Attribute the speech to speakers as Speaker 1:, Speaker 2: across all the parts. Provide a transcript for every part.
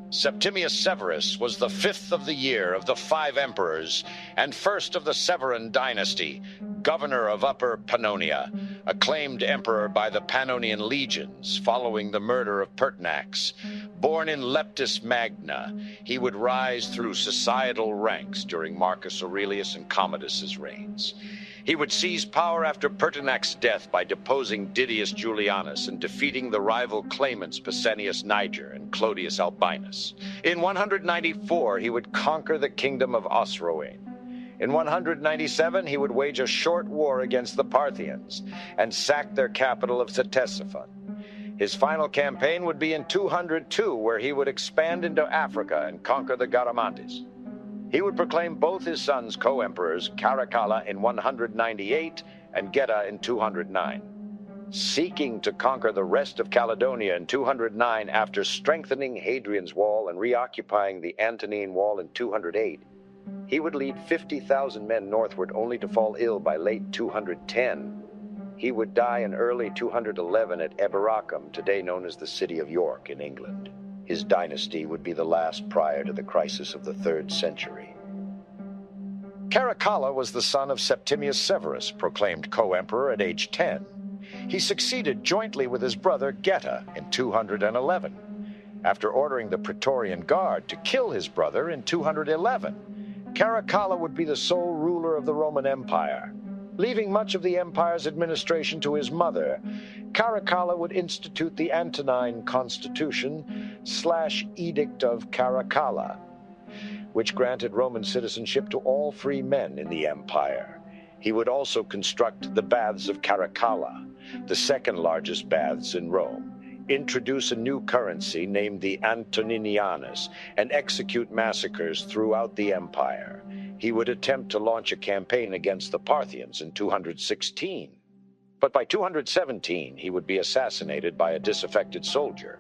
Speaker 1: Septimius Severus was the fifth of the year of the 5 emperors and first of the Severan dynasty, governor of Upper Pannonia, acclaimed emperor by the Pannonian legions following the murder of Pertinax. Born in Leptis Magna, he would rise through societal ranks during Marcus Aurelius and Commodus's reigns. He would seize power after Pertinax's death by deposing Didius Julianus and defeating the rival claimants Pescennius Niger and Clodius Albinus. In 194, he would conquer the kingdom of Osroene. In 197, he would wage a short war against the Parthians and sack their capital of Ctesiphon. His final campaign would be in 202, where he would expand into Africa and conquer the Garamantes. He would proclaim both his sons co-emperors, Caracalla in 198 and Geta in 209. Seeking to conquer the rest of Caledonia in 209 after strengthening Hadrian's Wall and reoccupying the Antonine Wall in 208, he would lead 50,000 men northward only to fall ill by late 210. He would die in early 211 at Eboracum, today known as the city of York in England. His dynasty would be the last prior to the crisis of the 3rd century. Caracalla was the son of Septimius Severus, proclaimed co-emperor at age 10. He succeeded jointly with his brother Geta in 211, after ordering the Praetorian Guard to kill his brother in 211. Caracalla would be the sole ruler of the Roman Empire. Leaving much of the empire's administration to his mother, Caracalla would institute the Antonine Constitution / Edict of Caracalla, which granted Roman citizenship to all free men in the empire. He would also construct the Baths of Caracalla, the second largest baths in Rome, introduce a new currency named the Antoninianus, and execute massacres throughout the empire. He would attempt to launch a campaign against the Parthians in 216. But by 217, he would be assassinated by a disaffected soldier.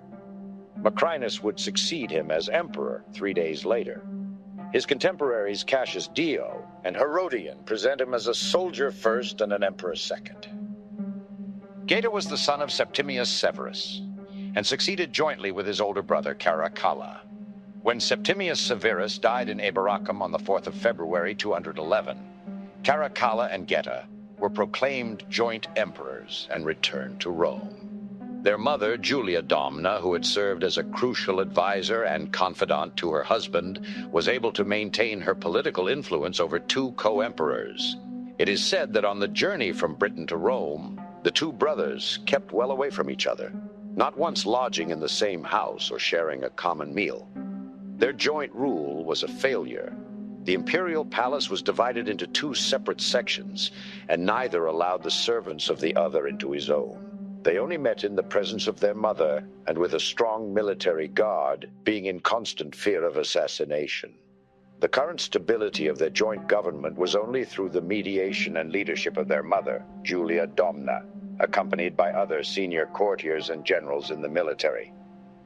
Speaker 1: Macrinus would succeed him as emperor 3 days later. His contemporaries Cassius Dio and Herodian present him as a soldier first and an emperor second. Geta was the son of Septimius Severus and succeeded jointly with his older brother Caracalla. When Septimius Severus died in Eboracum on the 4th of February 211, Caracalla and Geta were proclaimed joint emperors and returned to Rome. Their mother, Julia Domna, who had served as a crucial advisor and confidant to her husband, was able to maintain her political influence over 2 co-emperors. It is said that on the journey from Britain to Rome, the 2 brothers kept well away from each other, not once lodging in the same house or sharing a common meal. Their joint rule was a failure. The imperial palace was divided into 2 separate sections, and neither allowed the servants of the other into his own. They only met in the presence of their mother, and with a strong military guard, being in constant fear of assassination. The current stability of their joint government was only through the mediation and leadership of their mother, Julia Domna, accompanied by other senior courtiers and generals in the military.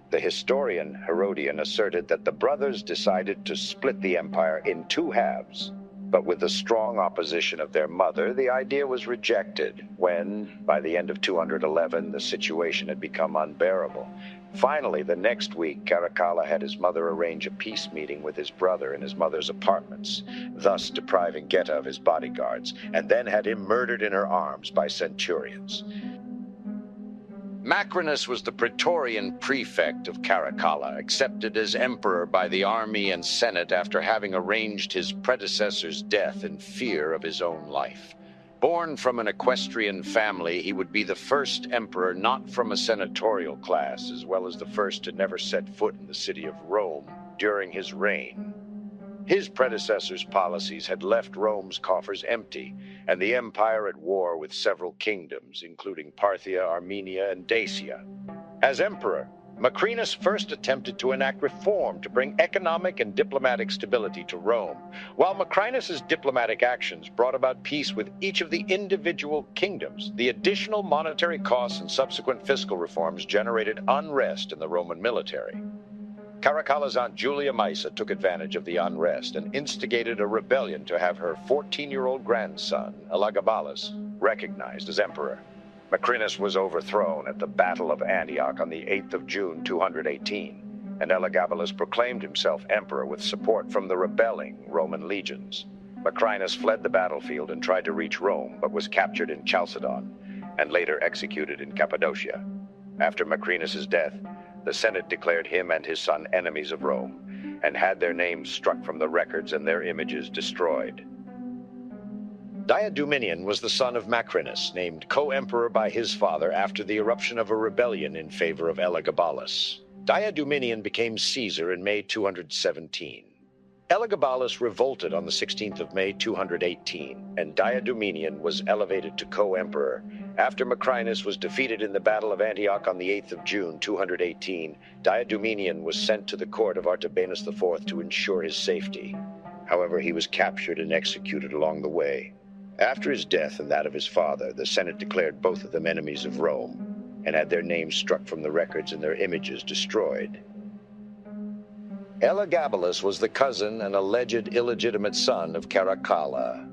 Speaker 1: The historian Herodian asserted that the brothers decided to split the empire in 2 halves, but with the strong opposition of their mother, the idea was rejected when, by the end of 211, the situation had become unbearable. Finally, the next week, Caracalla had his mother arrange a peace meeting with his brother in his mother's apartments, thus depriving Geta of his bodyguards, and then had him murdered in her arms by centurions. Macrinus was the Praetorian prefect of Caracalla, accepted as emperor by the army and senate after having arranged his predecessor's death in fear of his own life. Born from an equestrian family, he would be the first emperor not from a senatorial class, as well as the first to never set foot in the city of Rome during his reign. His predecessor's policies had left Rome's coffers empty, and the empire at war with several kingdoms, including Parthia, Armenia, and Dacia. As emperor, Macrinus first attempted to enact reform to bring economic and diplomatic stability to Rome, while Macrinus's diplomatic actions brought about peace with each of the individual kingdoms. The additional monetary costs and subsequent fiscal reforms generated unrest in the Roman military. Caracalla's aunt Julia Maesa took advantage of the unrest and instigated a rebellion to have her 14-year-old grandson, Elagabalus, recognized as emperor. Macrinus was overthrown at the Battle of Antioch on the 8th of June, 218, and Elagabalus proclaimed himself emperor with support from the rebelling Roman legions. Macrinus fled the battlefield and tried to reach Rome, but was captured in Chalcedon and later executed in Cappadocia. After Macrinus's death, the Senate declared him and his son enemies of Rome and had their names struck from the records and their images destroyed. Diadumenian was the son of Macrinus, named co-emperor by his father after the eruption of a rebellion in favor of Elagabalus. Diadumenian became Caesar in May 217. Elagabalus revolted on the 16th of May 218, and Diadumenian was elevated to co-emperor. After Macrinus was defeated in the Battle of Antioch on the 8th of June 218, Diadumenian was sent to the court of Artabanus IV to ensure his safety. However, he was captured and executed along the way. After his death and that of his father, the Senate declared both of them enemies of Rome and had their names struck from the records and their images destroyed. Elagabalus was the cousin and alleged illegitimate son of Caracalla.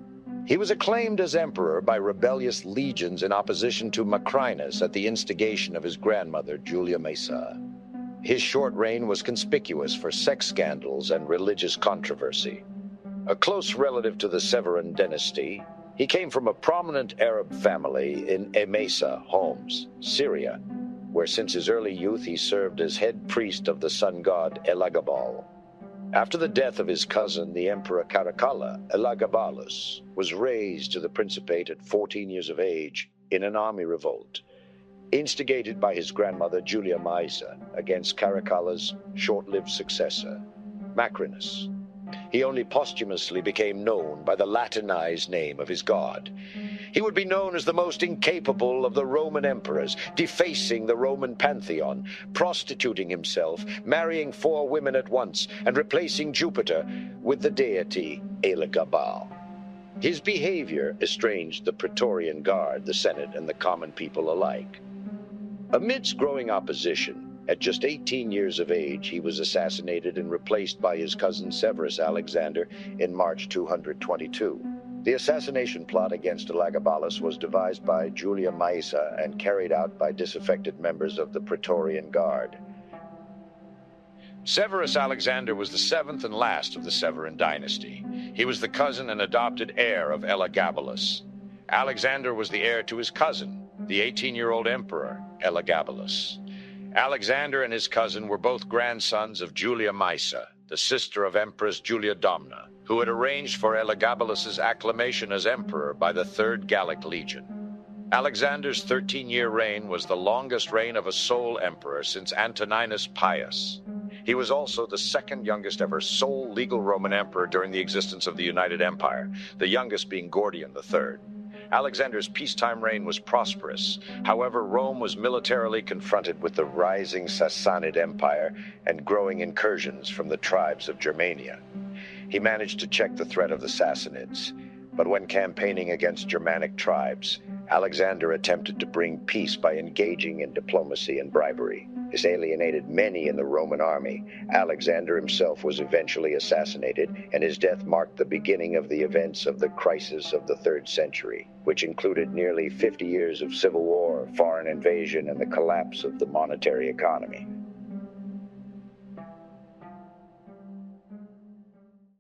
Speaker 1: He was acclaimed as emperor by rebellious legions in opposition to Macrinus at the instigation of his grandmother, Julia Maesa. His short reign was conspicuous for sex scandals and religious controversy. A close relative to the Severan dynasty, he came from a prominent Arab family in Emesa, Homs, Syria, where since his early youth he served as head priest of the sun god Elagabal. After the death of his cousin, the Emperor Caracalla, Elagabalus was raised to the principate at 14 years of age in an army revolt, instigated by his grandmother Julia Maesa against Caracalla's short-lived successor, Macrinus. He only posthumously became known by the Latinized name of his god. He would be known as the most incapable of the Roman emperors, defacing the Roman pantheon, prostituting himself, marrying 4 women at once, and replacing Jupiter with the deity Elagabal. His behavior estranged the Praetorian Guard, the Senate, and the common people alike. Amidst growing opposition, at just 18 years of age, he was assassinated and replaced by his cousin Severus Alexander in March 222. The assassination plot against Elagabalus was devised by Julia Maesa and carried out by disaffected members of the Praetorian Guard. Severus Alexander was the 7th and last of the Severan dynasty. He was the cousin and adopted heir of Elagabalus. Alexander was the heir to his cousin, the 18-year-old emperor, Elagabalus. Alexander and his cousin were both grandsons of Julia Maesa, the sister of Empress Julia Domna, who had arranged for Elagabalus's acclamation as emperor by the 3rd Gallic Legion. Alexander's 13-year reign was the longest reign of a sole emperor since Antoninus Pius. He was also the 2nd youngest ever sole legal Roman emperor during the existence of the United Empire, the youngest being Gordian III. Alexander's peacetime reign was prosperous. However, Rome was militarily confronted with the rising Sassanid Empire and growing incursions from the tribes of Germania. He managed to check the threat of the Sassanids, but when campaigning against Germanic tribes, Alexander attempted to bring peace by engaging in diplomacy and bribery. This alienated many in the Roman army. Alexander himself was eventually assassinated, and his death marked the beginning of the events of the crisis of the 3rd century, which included nearly 50 years of civil war, foreign invasion, and the collapse of the monetary economy.